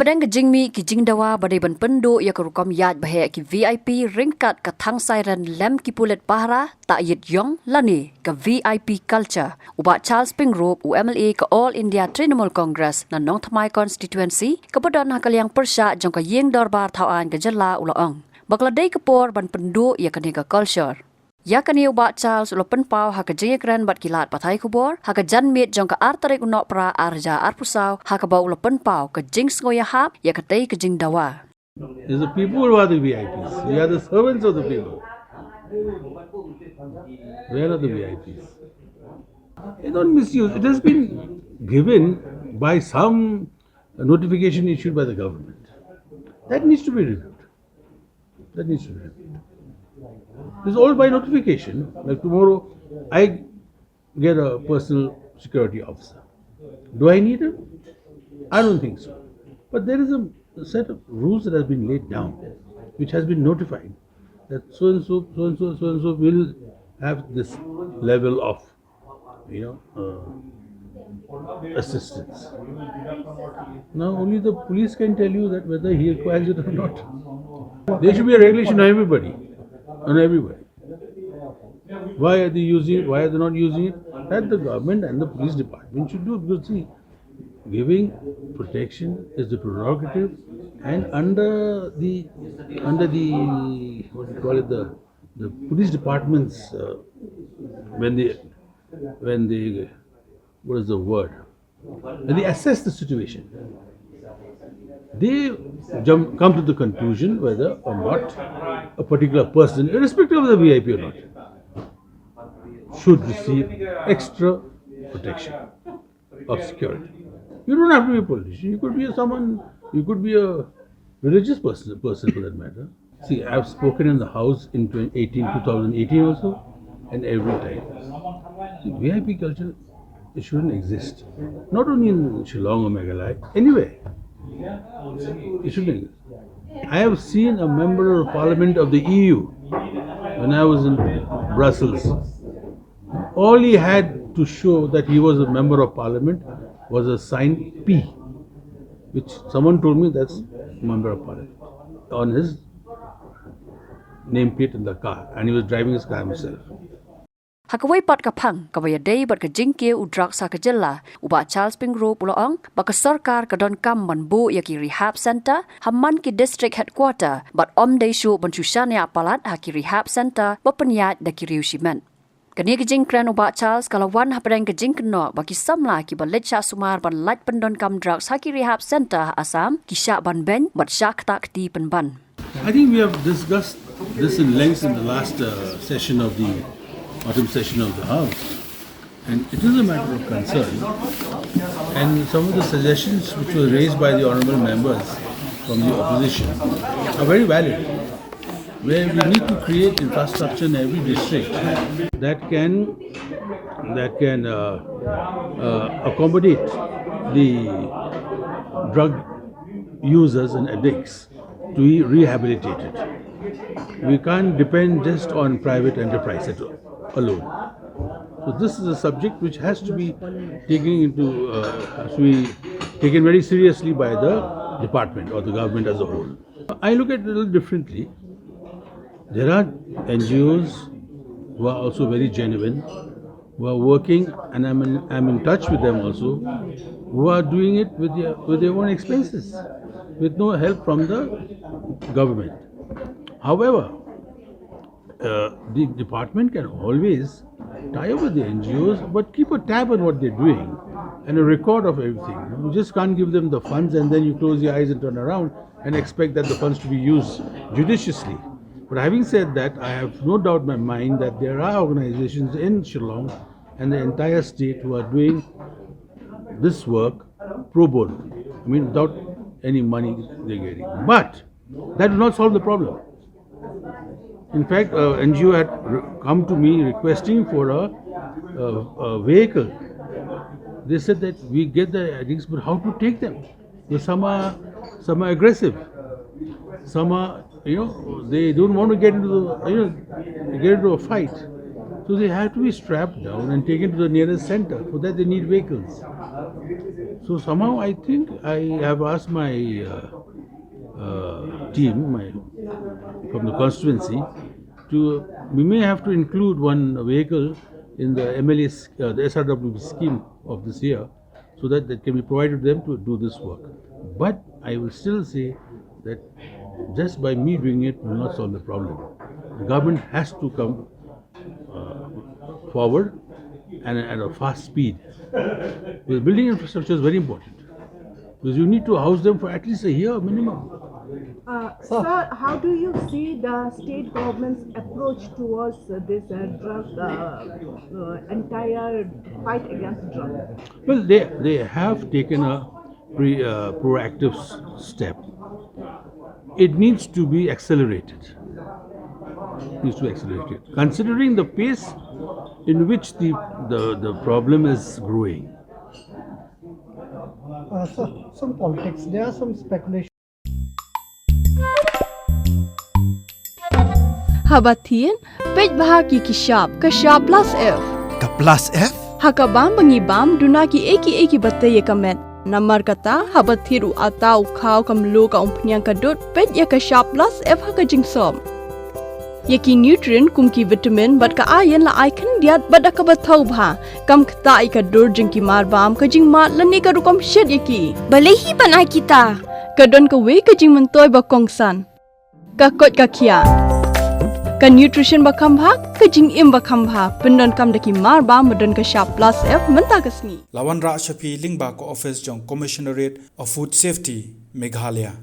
Hapadang jingmi ki jingdawa badai ban Pynduh ya kerukom yad bahaya ki VIP ringkat ke thang siren lem ki pulet pahra tak yit yong lani ke VIP culture. Ubat Charles Pingrop UMLA ke All India Trinamool Congress na Nong Thamai constituency kepadon hakaliang persya jong ke yeng dorbar Thawan ke jela ulaong. Bakladai kepor ban Pynduh ya kani ke culture. Ya kani ubat Charles ulo penpau haka jengekran bat kilat pathai kubor haka janmit jong ka artarik unok pra arja arpusau haka bau ulo penpau ke jing Sngew Ïahap ya katei ke jing Dawa. It's the people who are the VIPs. We are the servants of the people. Where are the VIPs? They don't misuse. It has been given by some notification issued by the government. That needs to be reviewed. That needs to be reviewed. It's all by notification. Like tomorrow, I get a personal security officer. Do I need him? I don't think so. But there is a set of rules that has been laid down, which has been notified that so and so will have this level of, assistance. Now only the police can tell you that whether he requires it or not. There should be a regulation on everybody. Why are they using it? Why are they not using it? That the government and the police department should do. Because see, giving protection is the prerogative, and under the what do you call it, the police departments when they what is the word? When they assess the situation, they come to the conclusion whether or not a particular person, irrespective of the VIP or not, should receive extra protection of security. You don't have to be a politician. You could be you could be a religious person for that matter. See, I've spoken in the House in 2018 also, and every time. See, VIP culture, it shouldn't exist. Not only in Shillong or Meghalaya, anywhere. It shouldn't exist. I have seen a member of Parliament of the EU when I was in Brussels. All he had to show that he was a member of Parliament was a sign P, which someone told me that's member of Parliament, on his nameplate in the car, and he was driving his car himself. Hakawai pat kapang kawaya day bat ke jingke udrak sa kejela ubat Charles Pingrop ulaong baka sarkar kadon kam manbu ya ki rehab center hamman ki district headquarter bat om day shu ban sushan ya apalat haki rehab center bapanyat da ki riushimen. Kani ke jing kran ubat Charles kalawan hapadang ke jing keno baki samla ki balet sya sumar ban lat pendon kam drugs haki rehab center Assam ki syak ban ben bat syak tak ti penban. I think we have discussed this in length in the last session of the autumn session of the House, and it is a matter of concern, and some of the suggestions which were raised by the honourable members from the opposition are very valid, where we need to create infrastructure in every district that can accommodate the drug users and addicts to be rehabilitated. We can't depend just on private enterprise alone. So this is a subject which has to be taken very seriously by the department or the government as a whole. I look at it a little differently. There are NGOs who are also very genuine, who are working, and I'm in touch with them also, who are doing it with their own expenses, with no help from the government. However, the department can always tie up with the NGOs, but keep a tab on what they're doing and a record of everything. You just can't give them the funds and then you close your eyes and turn around and expect that the funds to be used judiciously. But having said that, I have no doubt in my mind that there are organizations in Shillong and the entire state who are doing this work pro bono. I mean, without any money they're getting. But that will not solve the problem. In fact, NGO had come to me requesting for a vehicle. They said that we get the addicts, but how to take them? Because some are aggressive. Some are, they don't want to get into a fight. So they have to be strapped down and taken to the nearest center. For that they need vehicles. So somehow I think I have asked my team from the constituency we may have to include one vehicle in the the SRW scheme of this year, so that can be provided to them to do this work. But I will still say that just by me doing it will not solve the problem. The government has to come forward and at a fast speed. Because building infrastructure is very important. Because you need to house them for at least a year minimum. Sir, how do you see the state government's approach towards this drug entire fight against drugs? Well, they have taken a proactive step. It needs to be accelerated. Considering the pace in which the problem is growing. So, some politics. There are some speculation. Habatin, pej bahagi kishap, kashap plus F. Ka plus F? Hakabam bangibam dunaki eki batte ye kamet. Namar kata habathiru atau kau kamlu ka umpnyang kadut pej ya kashap plus F haka jingsom. Yaki nutrient kumki vitamin bat ka ayan la icon diat bada ka bathau bha kam khta ka dur jingki marbam ka jingma lani ka rukom shed yaki balehi banai kita ka don ka we ka jing mentoy ba kongsan ka kot ka khia ka nutrition ba khambha ka jing im ba khambha pendon kam daki marbam madon ka sharp plus F menta kasni Lawan Ra Shafi Lingba ko office jong Commissionerate of Food Safety Meghalaya.